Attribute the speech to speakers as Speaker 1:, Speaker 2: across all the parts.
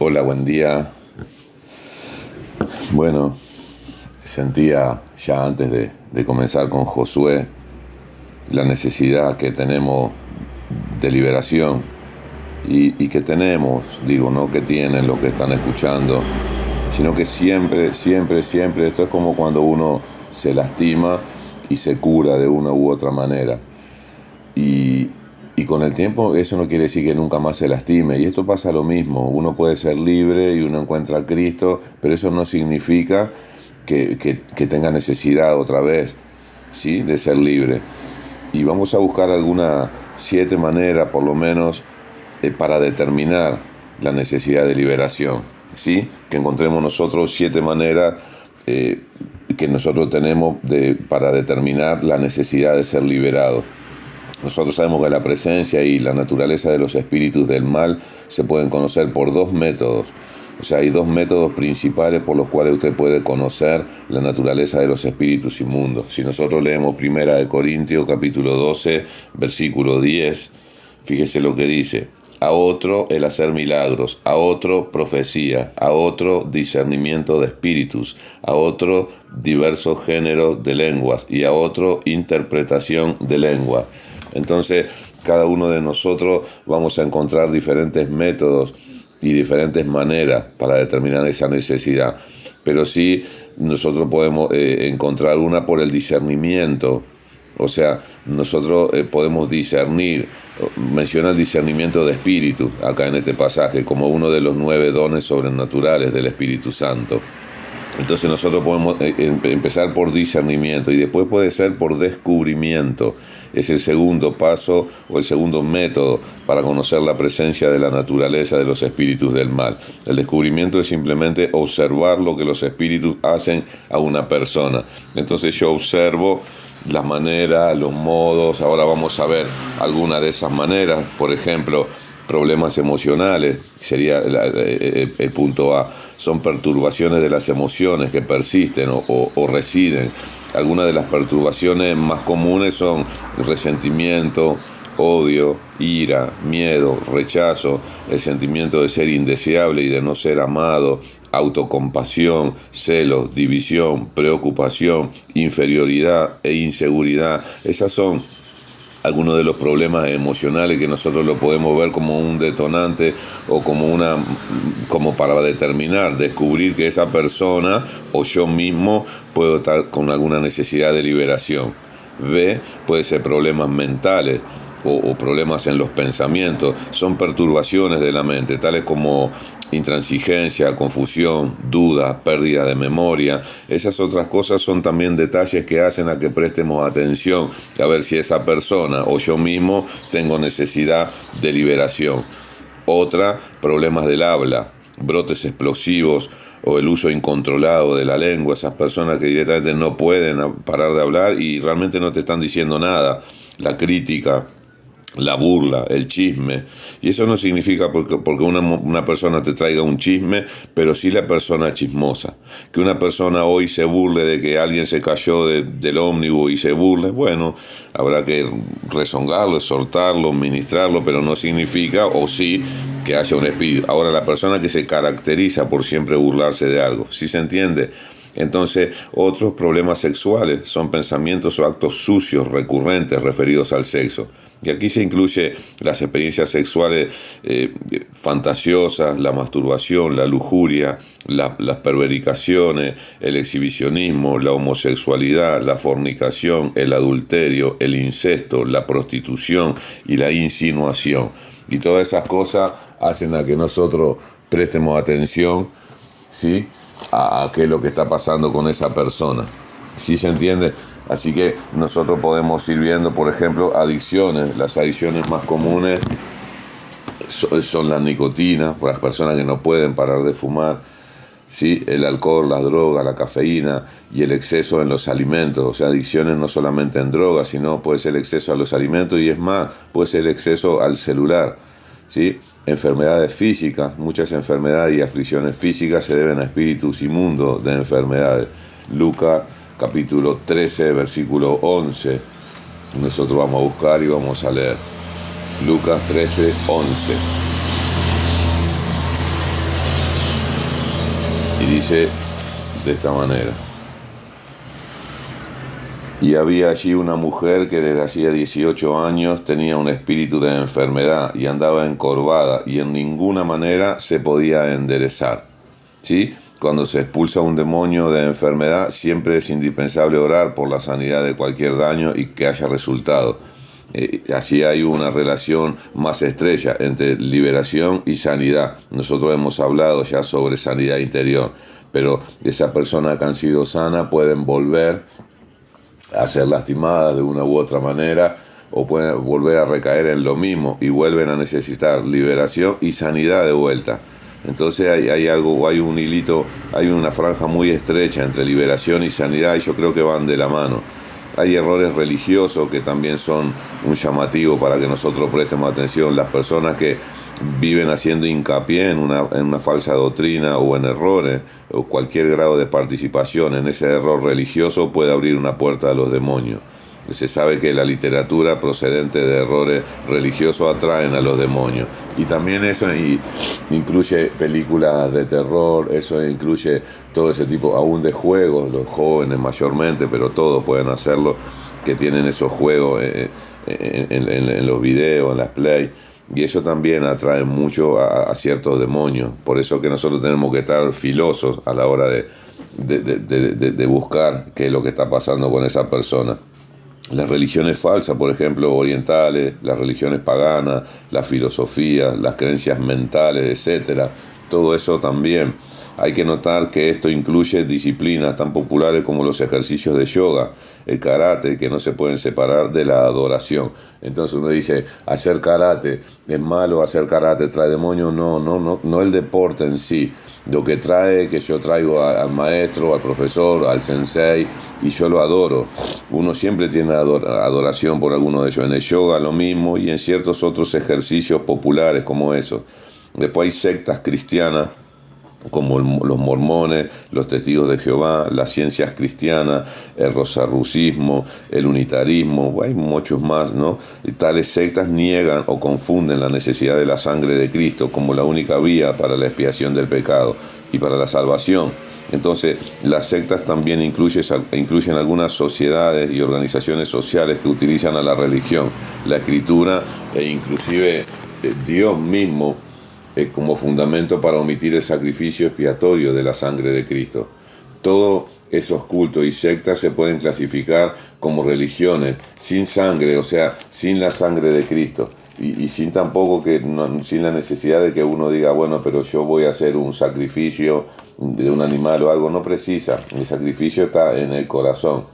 Speaker 1: Hola, buen día. Bueno, sentía ya antes de comenzar con Josué la necesidad que tenemos de liberación y que tenemos, digo, no que tienen los que están escuchando, sino que siempre, siempre, siempre, esto es como cuando uno se lastima y se cura de una u otra manera. Y, y con el tiempo eso no quiere decir que nunca más se lastime. Y esto pasa lo mismo. Uno puede ser libre y uno encuentra a Cristo, pero eso no significa que tenga necesidad otra vez, ¿sí?, de ser libre. Y vamos a buscar algunas 7 maneras, por lo menos, para determinar la necesidad de liberación, ¿sí? Que encontremos nosotros 7 maneras que nosotros tenemos para determinar la necesidad de ser liberados. Nosotros sabemos que la presencia y la naturaleza de los espíritus del mal se pueden conocer por 2 métodos. O sea, hay 2 métodos principales por los cuales usted puede conocer la naturaleza de los espíritus inmundos. Si nosotros leemos 1 Corintios capítulo 12, versículo 10, fíjese lo que dice: a otro el hacer milagros, a otro profecía, a otro discernimiento de espíritus, a otro diversos géneros de lenguas y a otro interpretación de lenguas. Entonces, cada uno de nosotros vamos a encontrar diferentes métodos y diferentes maneras para determinar esa necesidad. Pero sí, nosotros podemos encontrar una por el discernimiento. O sea, nosotros podemos discernir, menciona el discernimiento de espíritu acá en este pasaje como uno de los 9 dones sobrenaturales del Espíritu Santo. Entonces nosotros podemos empezar por discernimiento y después puede ser por descubrimiento. Es el segundo paso o el segundo método para conocer la presencia de la naturaleza de los espíritus del mal. El descubrimiento es simplemente observar lo que los espíritus hacen a una persona. Entonces yo observo las maneras, los modos. Ahora vamos a ver algunas de esas maneras. Por ejemplo, problemas emocionales, sería el punto A. Son perturbaciones de las emociones que persisten o residen. Algunas de las perturbaciones más comunes son resentimiento, odio, ira, miedo, rechazo, el sentimiento de ser indeseable y de no ser amado, autocompasión, celos, división, preocupación, inferioridad e inseguridad. Esas son algunos de los problemas emocionales que nosotros lo podemos ver como un detonante o como para determinar, descubrir que esa persona o yo mismo puedo estar con alguna necesidad de liberación. B, puede ser problemas mentales o problemas en los pensamientos. Son perturbaciones de la mente, tales como intransigencia, confusión, duda, pérdida de memoria. Esas otras cosas son también detalles que hacen a que prestemos atención, a ver si esa persona o yo mismo tengo necesidad de liberación. Otra, problemas del habla, brotes explosivos o el uso incontrolado de la lengua. Esas personas que directamente no pueden parar de hablar y realmente no te están diciendo nada. La crítica, la burla, el chisme. Y eso no significa porque una persona te traiga un chisme, pero sí la persona chismosa. Que una persona hoy se burle de que alguien se cayó del ómnibus y se burle, bueno, habrá que rezongarlo, exhortarlo, ministrarlo, pero no significa, o sí, que haya un espíritu. Ahora, la persona que se caracteriza por siempre burlarse de algo, ¿sí se entiende? Entonces, otros problemas sexuales son pensamientos o actos sucios recurrentes referidos al sexo. Y aquí se incluye las experiencias sexuales fantasiosas, la masturbación, la lujuria, las pervericaciones, el exhibicionismo, la homosexualidad, la fornicación, el adulterio, el incesto, la prostitución y la insinuación. Y todas esas cosas hacen a que nosotros prestemos atención, ¿sí?, a qué es lo que está pasando con esa persona. ¿Sí se entiende? Así que nosotros podemos ir viendo, por ejemplo, adicciones. Las adicciones más comunes son la nicotina, por las personas que no pueden parar de fumar, ¿sí?, el alcohol, las drogas, la cafeína y el exceso en los alimentos. O sea, adicciones no solamente en drogas, sino puede ser el exceso a los alimentos y es más, puede ser el exceso al celular, ¿sí? Enfermedades físicas, muchas enfermedades y aflicciones físicas se deben a espíritus inmundos de enfermedades. Lucas capítulo 13, versículo 11. Nosotros vamos a buscar y vamos a leer. Lucas 13, 11. dice de esta manera: y había allí una mujer que desde hacía 18 años tenía un espíritu de enfermedad y andaba encorvada y en ninguna manera se podía enderezar. ¿Sí? Cuando se expulsa un demonio de enfermedad, siempre es indispensable orar por la sanidad de cualquier daño y que haya resultado. Así hay una relación más estrecha entre liberación y sanidad. Nosotros hemos hablado ya sobre sanidad interior, pero esas personas que han sido sanas pueden volver a ser lastimadas de una u otra manera o pueden volver a recaer en lo mismo y vuelven a necesitar liberación y sanidad de vuelta. Entonces hay un hilito, hay una franja muy estrecha entre liberación y sanidad, y yo creo que van de la mano. Hay errores religiosos que también son un llamativo para que nosotros prestemos atención. Las personas que viven haciendo hincapié en una falsa doctrina o en errores, o cualquier grado de participación en ese error religioso puede abrir una puerta a los demonios. Se sabe que la literatura procedente de errores religiosos atraen a los demonios. Y también eso incluye películas de terror, eso incluye todo ese tipo, aún de juegos, los jóvenes mayormente, pero todos pueden hacerlo, que tienen esos juegos en los videos, en las play. Y eso también atrae mucho a ciertos demonios. Por eso que nosotros tenemos que estar filosos a la hora de buscar qué es lo que está pasando con esa persona. Las religiones falsas, por ejemplo, orientales, las religiones paganas, las filosofías, las creencias mentales, etc. Todo eso también. Hay que notar que esto incluye disciplinas tan populares como los ejercicios de yoga, el karate, que no se pueden separar de la adoración. Entonces uno dice, hacer karate es malo, hacer karate trae demonios. No el deporte en sí. Lo que trae, que yo traigo al maestro, al profesor, al sensei, y yo lo adoro. Uno siempre tiene adoración por alguno de ellos. En el yoga lo mismo, y en ciertos otros ejercicios populares como esos. Después hay sectas cristianas como los mormones, los testigos de Jehová, las ciencias cristianas, el rosarrucismo, el unitarismo, hay muchos más, ¿no? Y tales sectas niegan o confunden la necesidad de la sangre de Cristo como la única vía para la expiación del pecado y para la salvación. Entonces, las sectas también incluyen algunas sociedades y organizaciones sociales que utilizan a la religión, la escritura e inclusive Dios mismo como fundamento para omitir el sacrificio expiatorio de la sangre de Cristo. Todos esos cultos y sectas se pueden clasificar como religiones sin sangre, o sea, sin la sangre de Cristo, y sin tampoco sin la necesidad de que uno diga, bueno, pero yo voy a hacer un sacrificio de un animal o algo. No precisa, el sacrificio está en el corazón.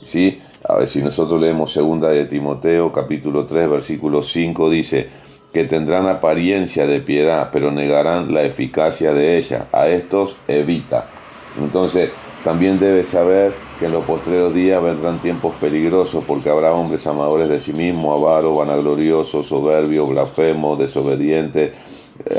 Speaker 1: ¿Sí? A ver, si nosotros leemos 2 de Timoteo, capítulo 3, versículo 5, dice que tendrán apariencia de piedad, pero negarán la eficacia de ella. A estos evita. Entonces, también debes saber que en los postreros días vendrán tiempos peligrosos, porque habrá hombres amadores de sí mismos, avaros, vanagloriosos, soberbios, blasfemos, desobedientes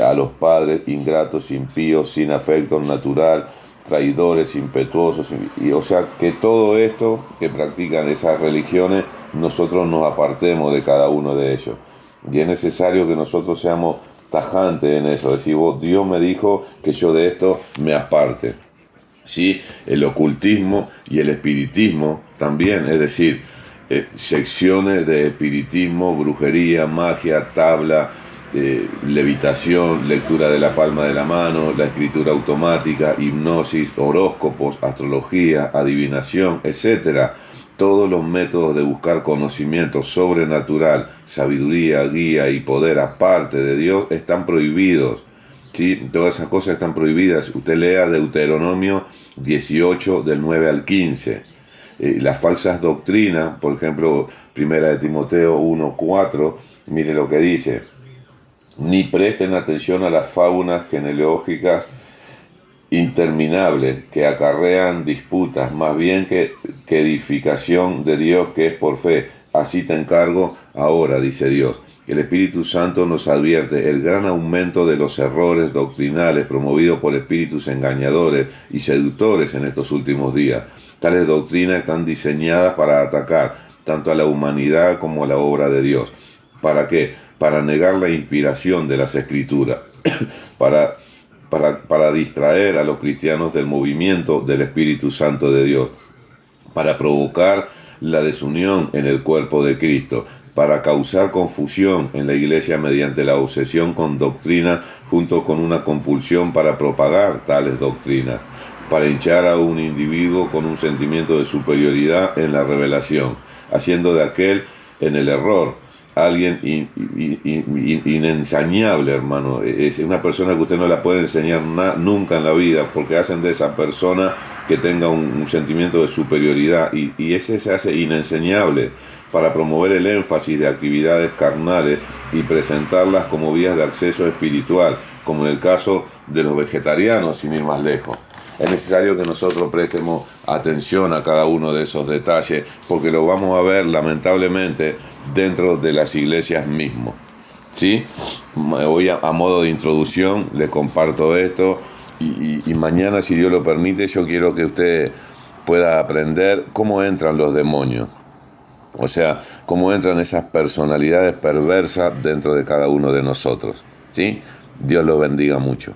Speaker 1: a los padres, ingratos, impíos, sin afecto natural, traidores, impetuosos, y o sea que todo esto que practican esas religiones, nosotros nos apartemos de cada uno de ellos. Y es necesario que nosotros seamos tajantes en eso, decir, Dios me dijo que yo de esto me aparte. ¿Sí? El ocultismo y el espiritismo también, es decir, secciones de espiritismo, brujería, magia, tabla, levitación, lectura de la palma de la mano, la escritura automática, hipnosis, horóscopos, astrología, adivinación, etcétera. Todos los métodos de buscar conocimiento sobrenatural, sabiduría, guía y poder aparte de Dios están prohibidos. ¿Sí? Todas esas cosas están prohibidas. Usted lea Deuteronomio 18, del 9 al 15. Las falsas doctrinas, por ejemplo, 1 de Timoteo 1, 4, mire lo que dice. Ni presten atención a las fábulas genealógicas interminables que acarrean disputas, más bien que edificación de Dios que es por fe. Así te encargo ahora, dice Dios. El Espíritu Santo nos advierte el gran aumento de los errores doctrinales promovidos por espíritus engañadores y seductores en estos últimos días. Tales doctrinas están diseñadas para atacar tanto a la humanidad como a la obra de Dios. ¿Para qué? Para negar la inspiración de las Escrituras, para para distraer a los cristianos del movimiento del Espíritu Santo de Dios, para provocar la desunión en el cuerpo de Cristo, para causar confusión en la iglesia mediante la obsesión con doctrina junto con una compulsión para propagar tales doctrinas, para hinchar a un individuo con un sentimiento de superioridad en la revelación, haciendo de aquel en el error alguien inensañable, hermano. Es una persona que usted no la puede enseñar nunca en la vida, porque hacen de esa persona que tenga un sentimiento de superioridad, y ese se hace inenseñable para promover el énfasis de actividades carnales y presentarlas como vías de acceso espiritual, como en el caso de los vegetarianos, sin ir más lejos. Es necesario que nosotros prestemos atención a cada uno de esos detalles, porque lo vamos a ver lamentablemente dentro de las iglesias mismas. ¿Sí? Hoy a modo de introducción les comparto esto, y mañana, si Dios lo permite, yo quiero que usted pueda aprender cómo entran los demonios. O sea, cómo entran esas personalidades perversas dentro de cada uno de nosotros. ¿Sí? Dios los bendiga mucho.